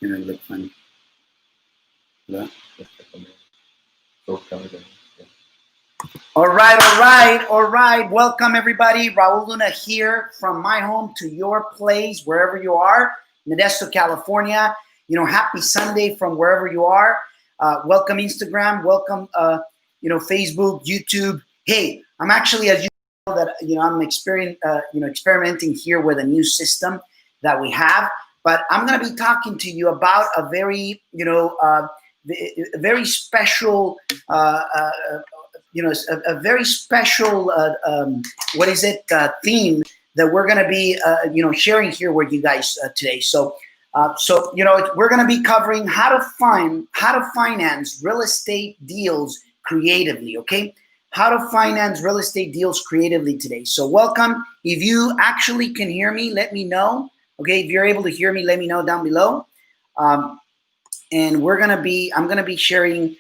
You know, look funny. Yeah. All right. Welcome everybody. Raul Luna here from my home to your place, wherever you are, Modesto, California. You know, happy Sunday from wherever you are. Welcome Instagram. Welcome, Facebook, YouTube. Hey, I'm actually, as you know, that I'm experimenting here with a new system that we have. But I'm going to be talking to you about a very, very special. A very special theme that we're going to be sharing here with you guys today. So we're going to be covering how to finance real estate deals creatively. Okay, how to finance real estate deals creatively today. So welcome. If you actually can hear me, let me know. Okay, if you're able to hear me, let me know down below. And I'm going to be sharing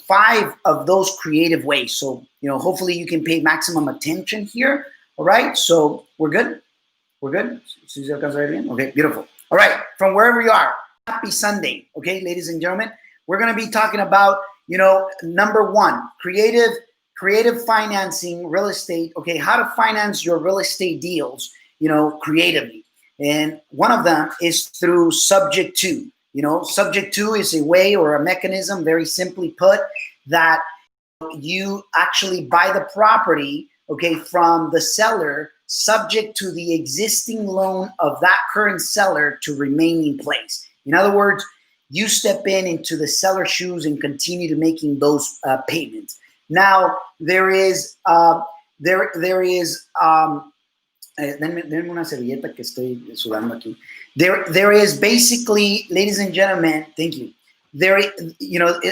5 of those creative ways. So, hopefully you can pay maximum attention here. All right. So we're good. We're good. Okay, beautiful. All right. From wherever you are, happy Sunday. Okay, ladies and gentlemen, we're going to be talking about, number 1, creative financing real estate. Okay. How to finance your real estate deals, creatively. And one of them is through subject to. Subject to is a way or a mechanism, very simply put, that you actually buy the property, okay, from the seller, subject to the existing loan of that current seller to remain in place. In other words, you step into the seller's shoes and continue to making those payments. Now, denme una servilleta que estoy sudando aquí. There is basically, ladies and gentlemen, thank you.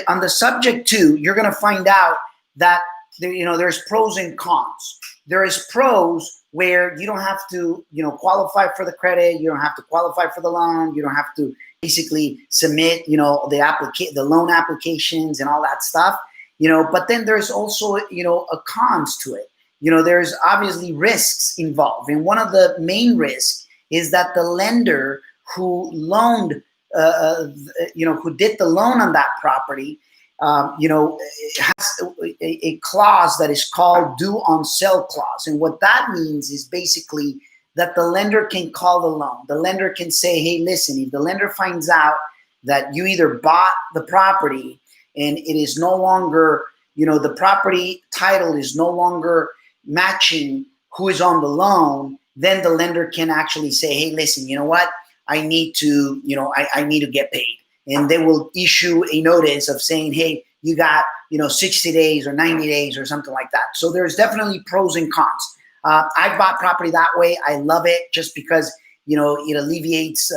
On the subject to, you're going to find out that there's pros and cons. There is pros where you don't have to, qualify for the credit. You don't have to qualify for the loan. You don't have to basically submit, the loan applications and all that stuff. But then there's also, a cons to it. There's obviously risks involved. And one of the main risks is that the lender who loaned, who did the loan on that property, has a clause that is called due on sale clause. And what that means is basically that the lender can call the loan. The lender can say, hey, listen, if the lender finds out that you either bought the property and it is no longer, the property title is no longer matching who is on the loan, then the lender can actually say, hey, listen, you know what? I need to, I need to get paid. And they will issue a notice of saying, hey, you got, 60 days or 90 days or something like that. So there's definitely pros and cons. I bought property that way. I love it just because, it alleviates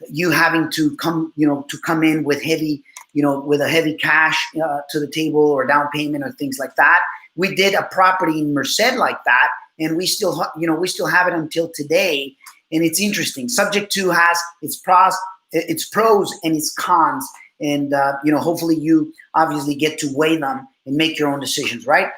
you having to come in with heavy, with a heavy cash to the table or down payment or things like that. We did a property in Merced like that, and we still have it until today. And it's interesting. Subject to has its pros and its cons, and hopefully you obviously get to weigh them and make your own decisions, right?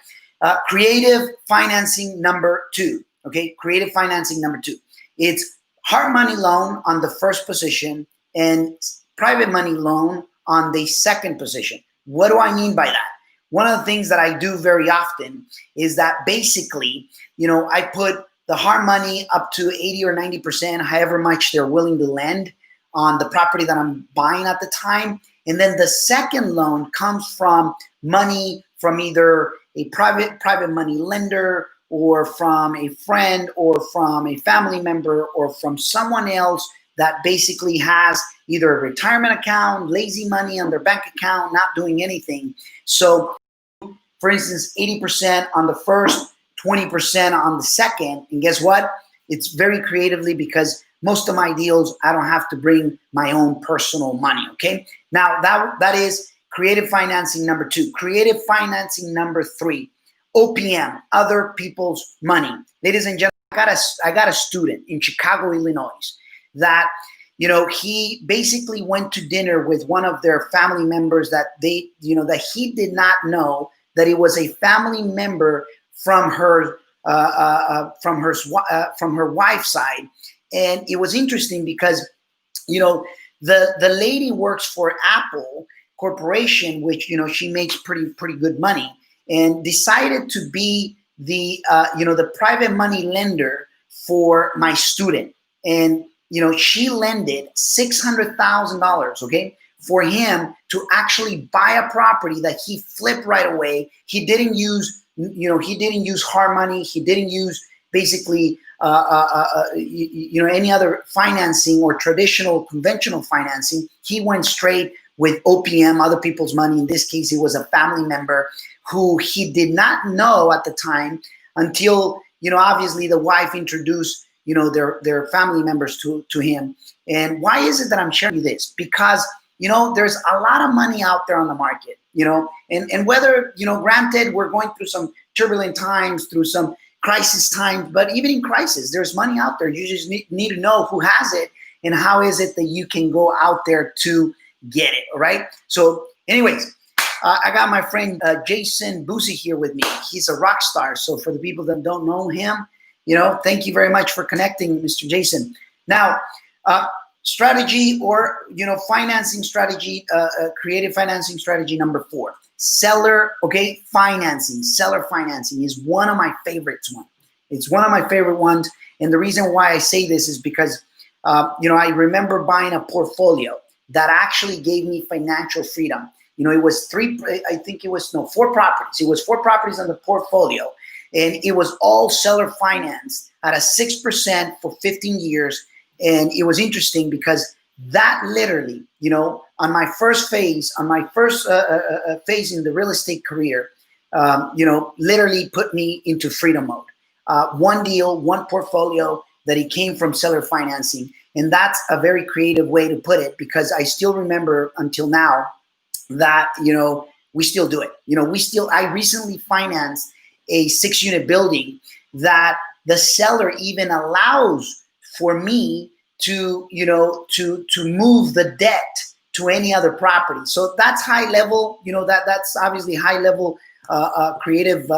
Creative financing number 2. Okay, creative financing number 2. It's hard money loan on the first position and private money loan on the second position. What do I mean by that? One of the things that I do very often is that basically, I put the hard money up to 80 or 90%, however much they're willing to lend on the property that I'm buying at the time. And then the second loan comes from money from either a private money lender or from a friend or from a family member or from someone else that basically has either a retirement account, lazy money on their bank account, not doing anything. So, for instance, 80% on the first, 20% on the second. And guess what? It's very creatively because most of my deals, I don't have to bring my own personal money, okay? Now, that is creative financing number 2. Creative financing number 3, OPM, other people's money. Ladies and gentlemen, I got a student in Chicago, Illinois, that he basically went to dinner with one of their family members that that he did not know that it was a family member from her wife's side. And it was interesting because The lady works for Apple Corporation, which, you know, she makes pretty good money, and decided to be the you know, the private money lender for my student. And you know, she lended $600,000, okay, for him to actually buy a property that he flipped right away. He didn't use, you know, he didn't use hard money. He didn't use basically you know, any other financing or traditional conventional financing. He went straight with OPM, other people's money. In this case, it was a family member who he did not know at the time until, you know, obviously the wife introduced, you know, their family members to him. And why is it that I'm sharing you this? Because, you know, there's a lot of money out there on the market, you know, and whether, you know, granted, we're going through some turbulent times, through some crisis times, but even in crisis, there's money out there. You just need to know who has it and how is it that you can go out there to get it. All right. So anyways, I got my friend Jason Boosie here with me. He's a rock star. So for the people that don't know him, you know, thank you very much for connecting, Mr. Jason. Now, strategy, or, you know, financing strategy, creative financing strategy number 4, seller, okay, financing. Seller financing is one of my favorites. It's one of my favorite ones. And the reason why I say this is because, you know, I remember buying a portfolio that actually gave me financial freedom. You know, it was 4 properties. It was 4 properties on the portfolio, and it was all seller financed at a 6% for 15 years. And it was interesting because that literally, you know, on my first phase in the real estate career, you know, literally put me into freedom mode. One deal, one portfolio that it came from seller financing. And that's a very creative way to put it, because I still remember until now that, you know, we still do it. You know, I recently financed a 6-unit building that the seller even allows for me to, you know, to move the debt to any other property. So that's high level, you know, that's obviously high level creative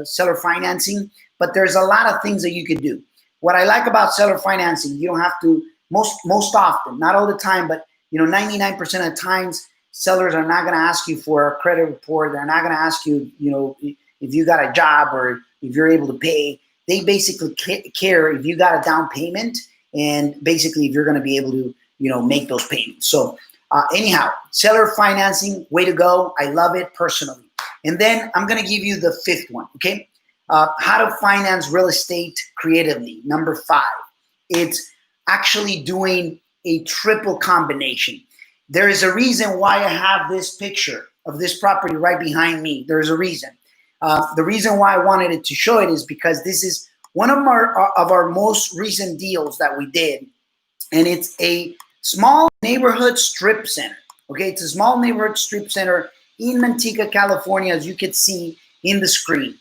seller financing, but there's a lot of things that you could do. What I like about seller financing, you don't have to, most often, not all the time, but, you know, 99% of the times, sellers are not going to ask you for a credit report. They're not going to ask you, you know, if you got a job or if you're able to pay. They basically care if you got a down payment, and basically if you're going to be able to, you know, make those payments. So anyhow, seller financing, way to go. I love it personally. And then I'm going to give you the 5th one, okay? How to finance real estate creatively. Number 5, it's actually doing a triple combination. There is a reason why I have this picture of this property right behind me. There's a reason. The reason why I wanted it to show it is because this is one of our most recent deals that we did, and it's a small neighborhood strip center. Okay, it's a small neighborhood strip center in Manteca, California, as you can see in the screen.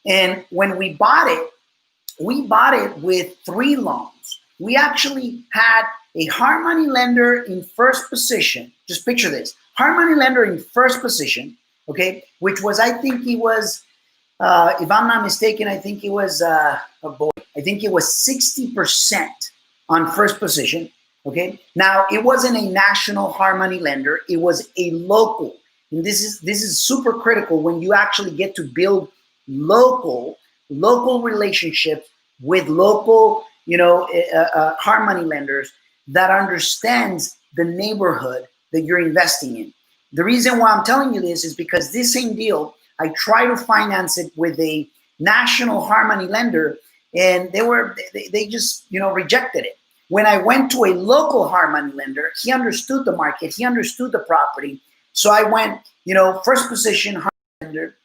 And when we bought it with 3 loans. We actually had a hard money lender in first position. Just picture this: hard money lender in first position, okay, which was, I think it was, if I'm not mistaken, I think it was, I think it was 60% on first position, okay? Now, it wasn't a national hard money lender. It was a local. And this is super critical when you actually get to build local relationships with local, you know, hard money lenders that understands the neighborhood that you're investing in. The reason why I'm telling you this is because this same deal, I tried to finance it with a national hard money lender, and they just, you know, rejected it. When I went to a local hard money lender, he understood the market, he understood the property. So I went, you know, first position hard money lender,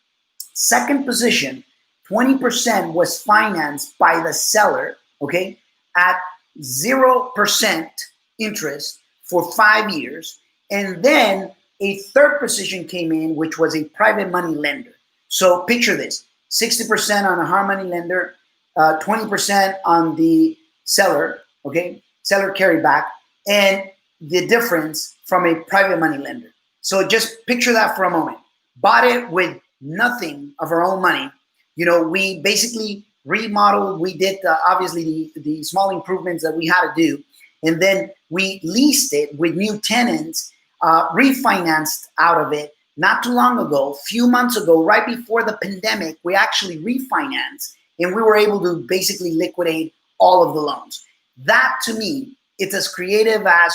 second position, 20% was financed by the seller, okay, at 0% interest for 5 years. And then a third position came in, which was a private money lender. So picture this: 60% on a hard money lender, 20% on the seller, okay, seller carryback, and the difference from a private money lender. So just picture that for a moment. Bought it with nothing of our own money. You know, we basically remodeled. We did obviously the small improvements that we had to do, and then we leased it with new tenants, refinanced out of it not too long ago, few months ago, right before the pandemic. We actually refinanced, and we were able to basically liquidate all of the loans. That, to me, it's as creative as,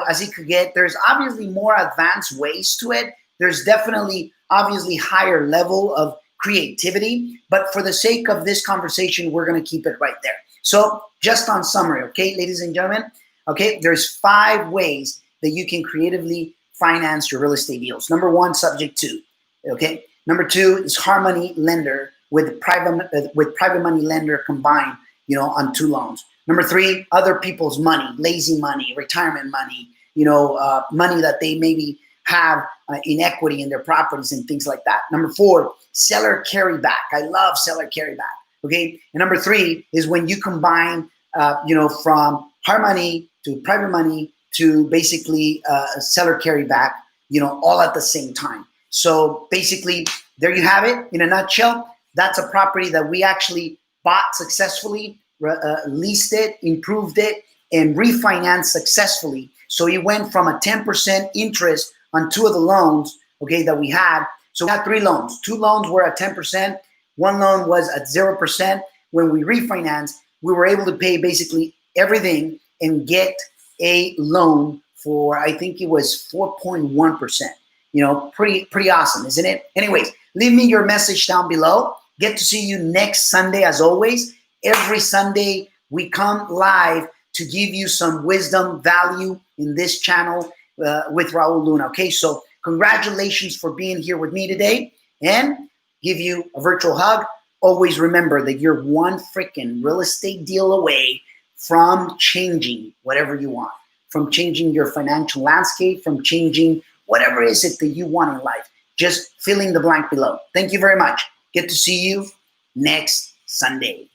as it could get. There's obviously more advanced ways to it. There's definitely, obviously, higher level of creativity, but for the sake of this conversation, we're going to keep it right there. So just on summary, okay, ladies and gentlemen, okay, there's 5 ways that you can creatively finance your real estate deals. Number 1, subject to, okay. Number 2 is Harmony lender with private money lender combined, on 2 loans. Number 3, other people's money, lazy money, retirement money, money that they maybe have in equity in their properties and things like that. Number 4, seller carryback. I love seller carryback. Okay. And number 3 is when you combine, from hard money to private money to basically seller carryback, all at the same time. So basically, there you have it in a nutshell. That's a property that we actually bought successfully, leased it, improved it, and refinanced successfully. So it went from a 10% interest on 2 of the loans, okay, that we had. So we had 3 loans. 2 loans were at 10%. 1 loan was at 0%. When we refinanced, we were able to pay basically everything and get a loan for, I think it was 4.1%. Pretty awesome, isn't it? Anyways, leave me your message down below. Get to see you next Sunday, as always. Every Sunday, we come live to give you some wisdom, value in this channel with Raul Luna. Okay, so congratulations for being here with me today, and give you a virtual hug. Always remember that you're one freaking real estate deal away from changing whatever you want, from changing your financial landscape, from changing whatever is it that you want in life. Just fill in the blank below. Thank you very much. Get to see you next Sunday.